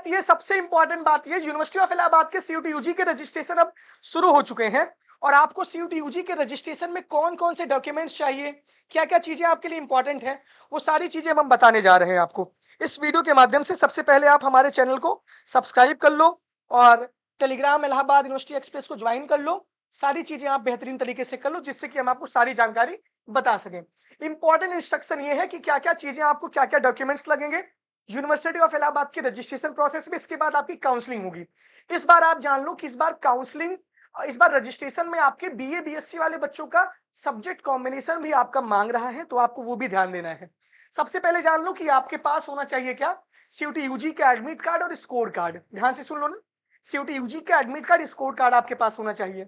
ये सबसे इंपॉर्टेंट बात ये, यूनिवर्सिटी ऑफ इलाहाबाद के सीयूटी यूजी के रजिस्ट्रेशन अब शुरू हो चुके हैं और आपको सीयूटी यूजी के रजिस्ट्रेशन में कौन कौन से डॉक्यूमेंट्स चाहिए, क्या क्या चीजें आपके लिए इंपॉर्टेंट है, वो सारी चीजें हम बताने जा रहे हैं आपको इस वीडियो के माध्यम से। सबसे पहले आप हमारे चैनल को सब्सक्राइब कर लो और टेलीग्राम इलाहाबाद यूनिवर्सिटी एक्सप्रेस को ज्वाइन कर लो। सारी चीजें आप बेहतरीन तरीके से कर लो जिससे कि हम आपको सारी जानकारी बता सकें। इंपॉर्टेंट इंस्ट्रक्शन ये है कि क्या क्या चीजें आपको, क्या क्या डॉक्यूमेंट्स लगेंगे यूनिवर्सिटी ऑफ इलाहाबाद के रजिस्ट्रेशन प्रोसेस में। इसके बाद आपकी काउंसलिंग होगी। इस बार आप जान लो कि इस बार काउंसलिंग, इस बार रजिस्ट्रेशन में आपके बीए बीएससी वाले बच्चों का सब्जेक्ट कॉम्बिनेशन भी आपका मांग रहा है, तो आपको वो भी ध्यान देना है। सबसे पहले जान लो कि आपके पास होना चाहिए क्या, सीयूटी यूजी का एडमिट कार्ड और स्कोर कार्ड। ध्यान से सुन लो ना, सीयूटी यूजी का एडमिट कार्ड, स्कोर कार्ड आपके पास होना चाहिए,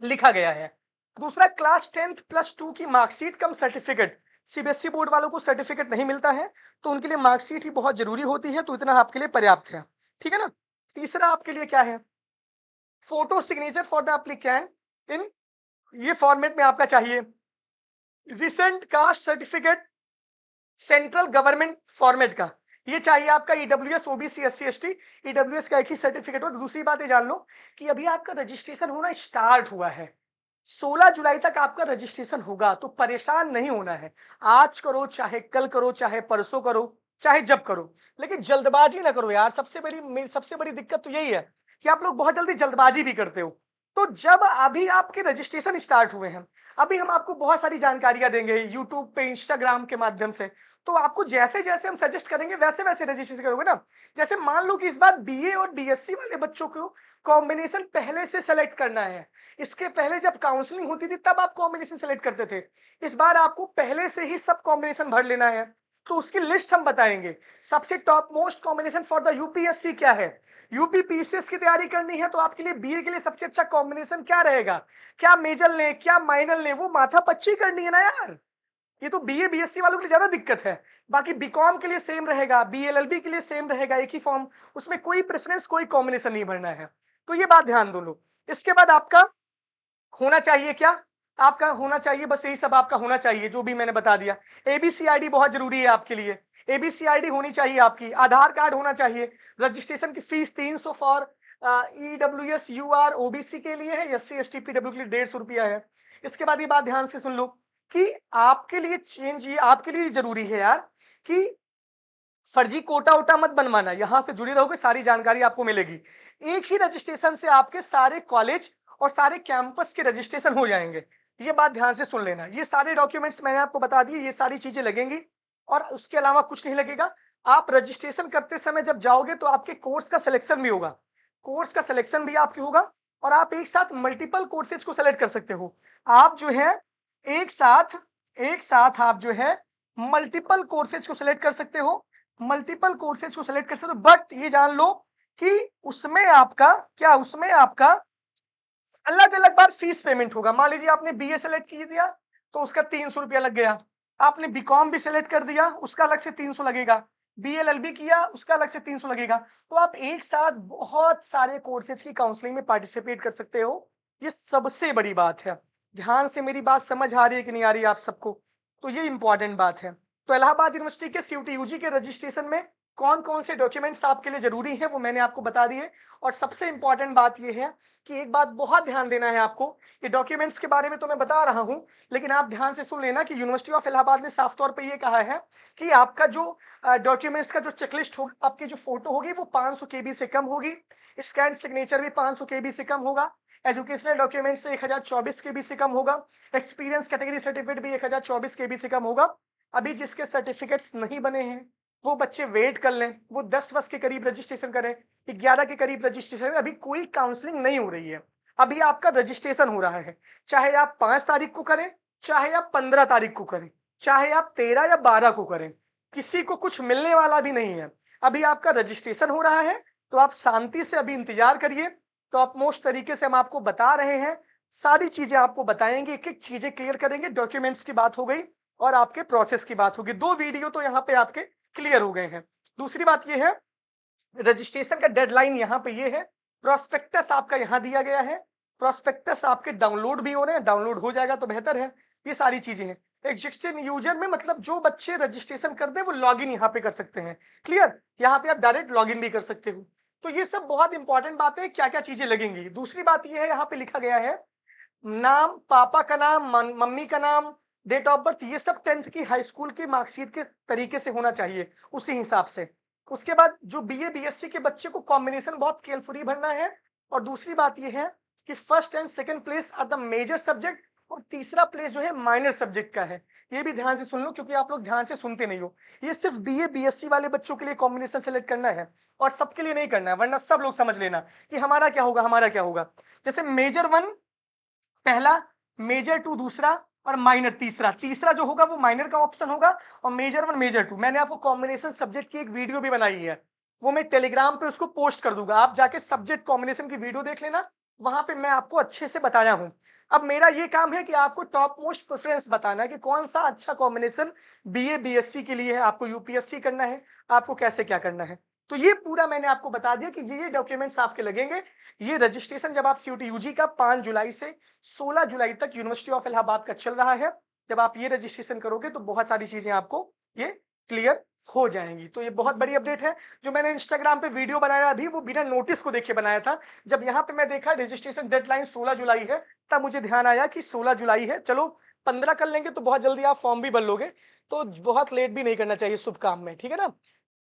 लिखा गया है। दूसरा, क्लास 10th +2 की मार्कशीट कम सर्टिफिकेट। सीबीएसई बोर्ड वालों को सर्टिफिकेट नहीं मिलता है तो उनके लिए मार्कशीट ही बहुत जरूरी होती है, तो इतना आपके लिए पर्याप्त है, ठीक है ना। तीसरा आपके लिए क्या है, photo signature for the applicant in, ये फॉर्मेट में आपका चाहिए। Recent caste certificate central government format का, ये चाहिए आपका। EWS OBC SC ST EWS का एक ही सर्टिफिकेट हो। दूसरी बात ये जान लो कि अभी आपका रजिस्ट्रेशन होना स्टार्ट हुआ है, 16 जुलाई तक आपका रजिस्ट्रेशन होगा, तो परेशान नहीं होना है। आज करो चाहे कल करो, चाहे परसों करो, चाहे जब करो, लेकिन जल्दबाजी ना करो यार। मेरी सबसे बड़ी दिक्कत तो यही है कि आप लोग बहुत जल्दी जल्दबाजी भी करते हो। तो जब अभी आपके रजिस्ट्रेशन स्टार्ट हुए हैं, अभी हम आपको बहुत सारी जानकारियां देंगे यूट्यूब पे, इंस्टाग्राम के माध्यम से, तो आपको जैसे जैसे हम सजेस्ट करेंगे वैसे वैसे रजिस्ट्रेशन करोगे ना। जैसे मान लो कि इस बार बीए और बीएससी वाले बच्चों को कॉम्बिनेशन पहले से सेलेक्ट करना है। इसके पहले जब काउंसलिंग होती थी तब आप कॉम्बिनेशन सेलेक्ट करते थे, इस बार आपको पहले से ही सब कॉम्बिनेशन भर लेना है, तो उसकी लिस्ट हम बताएंगे। सबसे top most combination for the UPSC क्या है, यूपी पीसीएस की तैयारी करनी है तो आपके लिए बीए के लिए सबसे अच्छा कॉम्बिनेशन क्या रहेगा, क्या मेजर लें क्या माइनर लें, वो माथा पच्ची करनी है ना यार। ये तो बीए बीएससी वालों के लिए ज्यादा दिक्कत है। बाकी बीकॉम के लिए सेम रहेगा, बीएलएलबी के लिए सेम रहेगा, एक ही फॉर्म, उसमें कोई प्रेफरेंस कोई कॉम्बिनेशन नहीं भरना है, तो ये बात ध्यान दो लो। इसके बाद आपका होना चाहिए क्या, आपका होना चाहिए बस यही सब आपका होना चाहिए जो भी मैंने बता दिया। एबीसी आईडी बहुत जरूरी है आपके लिए, एबीसी आईडी होनी चाहिए आपकी, आधार कार्ड होना चाहिए। रजिस्ट्रेशन की fees 300 for EWS UR OBC के लिए है, एससी एसटी पीडब्ल्यू के लिए 150 रुपया है। इसके बाद ये बात ध्यान से सुन लो कि आपके लिए चेंज, ये आपके लिए जरूरी है यार कि फर्जी कोटा वोटा मत बनवाना। यहां से जुड़े रहोगे, सारी जानकारी आपको मिलेगी। एक ही रजिस्ट्रेशन से आपके सारे कॉलेज और सारे कैंपस के रजिस्ट्रेशन हो जाएंगे, ये बात ध्यान से सुन लेना। ये सारे डॉक्यूमेंट्स मैंने आपको बता दिए, ये सारी चीजें लगेंगी और उसके अलावा कुछ नहीं लगेगा। आप रजिस्ट्रेशन करते समय जब जाओगे तो आपके कोर्स का सिलेक्शन भी होगा, कोर्स का सिलेक्शन भी आपके होगा और आप एक साथ मल्टीपल कोर्सेज को सेलेक्ट कर सकते हो। आप जो है एक साथ आप जो है मल्टीपल कोर्सेज को सिलेक्ट कर सकते हो, मल्टीपल कोर्सेज को सिलेक्ट कर सकते हो। बट ये जान लो कि उसमें आपका क्या, उसमें आपका अलग अलग बार फीस पेमेंट होगा। मान लीजिए आपने बीए सेलेक्ट की दिया तो उसका 300 रुपया लग गया, आपने बीकॉम भी सेलेक्ट कर दिया उसका अलग से 300 लगेगा, बीएलएलबी किया उसका अलग से 300 लगेगा। तो आप एक साथ बहुत सारे कोर्सेज की काउंसलिंग में पार्टिसिपेट कर सकते हो, ये सबसे बड़ी बात है। ध्यान से मेरी बात समझ आ रही है कि नहीं आ रही है आप सबको, तो ये इंपॉर्टेंट बात है। तो इलाहाबाद यूनिवर्सिटी के सीयूटी यूजी के रजिस्ट्रेशन में कौन कौन से डॉक्यूमेंट्स आपके लिए जरूरी है वो मैंने आपको बता दिए। और सबसे इंपॉर्टेंट बात यह है कि एक बात बहुत ध्यान देना है आपको, ये डॉक्यूमेंट्स के बारे में तो मैं बता रहा हूं, लेकिन आप ध्यान से सुन लेना कि यूनिवर्सिटी ऑफ इलाहाबाद ने साफ तौर पे ये कहा है कि आपका जो डॉक्यूमेंट्स का जो चेकलिस्ट होगा, आपकी जो फोटो होगी वो 500 केबी से कम होगी, स्कैन सिग्नेचर भी 500 केबी से कम होगा, एजुकेशनल डॉक्यूमेंट्स 1024 केबी से कम होगा, एक्सपीरियंस कैटेगरी सर्टिफिकेट भी 1024 केबी से कम होगा। अभी जिसके सर्टिफिकेट्स नहीं बने हैं वो बच्चे वेट कर लें, वो 10 के करीब रजिस्ट्रेशन करें, 11 के करीब रजिस्ट्रेशन। अभी कोई काउंसलिंग नहीं हो रही है, अभी आपका रजिस्ट्रेशन हो रहा है। चाहे आप 5 तारीख को करें, चाहे आप 15 तारीख को करें, चाहे आप 13 या 12 को करें, किसी को कुछ मिलने वाला भी नहीं है। अभी आपका रजिस्ट्रेशन हो रहा है, तो आप शांति से अभी इंतजार करिए। तो आप मोस्ट तरीके से हम आपको बता रहे हैं, सारी चीजें आपको बताएंगे, एक एक चीजें क्लियर करेंगे। डॉक्यूमेंट्स की बात हो गई और आपके प्रोसेस की बात होगी, 2 वीडियो तो यहाँ पे आपके क्लियर हो गए हैं। दूसरी बात ये है, रजिस्ट्रेशन का डेडलाइन यहाँ पे ये है, प्रोस्पेक्टस आपका यहाँ दिया गया है, प्रोस्पेक्टस आपके डाउनलोड भी हो रहे हैं, डाउनलोड हो जाएगा तो बेहतर है। ये सारी चीजें हैं। एग्जिस्टिंग यूजर में मतलब जो बच्चे रजिस्ट्रेशन कर दे वो लॉगिन यहाँ पे कर सकते हैं। क्लियर, यहाँ पे आप डायरेक्ट लॉगिन भी कर सकते हो। तो ये सब बहुत इंपॉर्टेंट बात है, क्या क्या चीजें लगेंगी। दूसरी बात ये है, यहाँ पे लिखा गया है नाम, पापा का नाम, मम्मी का नाम, डेट ऑफ बर्थ, ये सब 10th की हाई स्कूल की मार्कशीट के तरीके से होना चाहिए, उसी हिसाब से। उसके बाद जो बीए बीएससी के बच्चे को कॉम्बिनेशन बहुत केयरफुली भरना है। और दूसरी बात ये है कि first and second place are the major subject, और तीसरा प्लेस जो है माइनर सब्जेक्ट का है। ये भी ध्यान से सुन लो, क्योंकि आप लोग ध्यान से सुनते नहीं हो। ये सिर्फ बीए बीएससी वाले बच्चों के लिए कॉम्बिनेशन सेलेक्ट करना है, और सबके लिए नहीं करना है, वरना सब लोग समझ लेना कि हमारा क्या होगा, हमारा क्या होगा। जैसे मेजर 1 पहला, मेजर 2 दूसरा, और माइनर तीसरा। तीसरा जो होगा वो माइनर का ऑप्शन होगा, और मेजर 1 मेजर 2। मैंने आपको कॉम्बिनेशन सब्जेक्ट की एक वीडियो भी बनाई है, वो मैं टेलीग्राम पे उसको पोस्ट कर दूंगा, आप जाके सब्जेक्ट कॉम्बिनेशन की वीडियो देख लेना, वहां पे मैं आपको अच्छे से बताया हूं। अब मेरा ये काम है कि आपको टॉप मोस्ट प्रेफरेंस बताना है कि कौन सा अच्छा कॉम्बिनेशन बीए बीएससी के लिए है, आपको यूपीएससी करना है, आपको कैसे क्या करना है। तो ये पूरा मैंने आपको बता दिया कि ये डॉक्यूमेंट्स आपके लगेंगे। ये रजिस्ट्रेशन जब आप सीयूटी यूजी का 5 जुलाई से 16 जुलाई तक यूनिवर्सिटी ऑफ इलाहाबाद का चल रहा है, जब आप ये रजिस्ट्रेशन करोगे तो बहुत सारी चीजें आपको ये क्लियर हो जाएंगी। तो ये बहुत बड़ी अपडेट है। जो मैंने इंस्टाग्राम पे वीडियो बनाया अभी, वो बिना नोटिस को देखे बनाया था। जब यहाँ पे मैं देखा रजिस्ट्रेशन डेडलाइन 16 जुलाई है, तब मुझे ध्यान आया कि 16 जुलाई है, चलो 15 कर लेंगे तो बहुत जल्दी आप फॉर्म भी भर लोगे, तो बहुत लेट भी नहीं करना चाहिए शुभ काम में, ठीक है ना।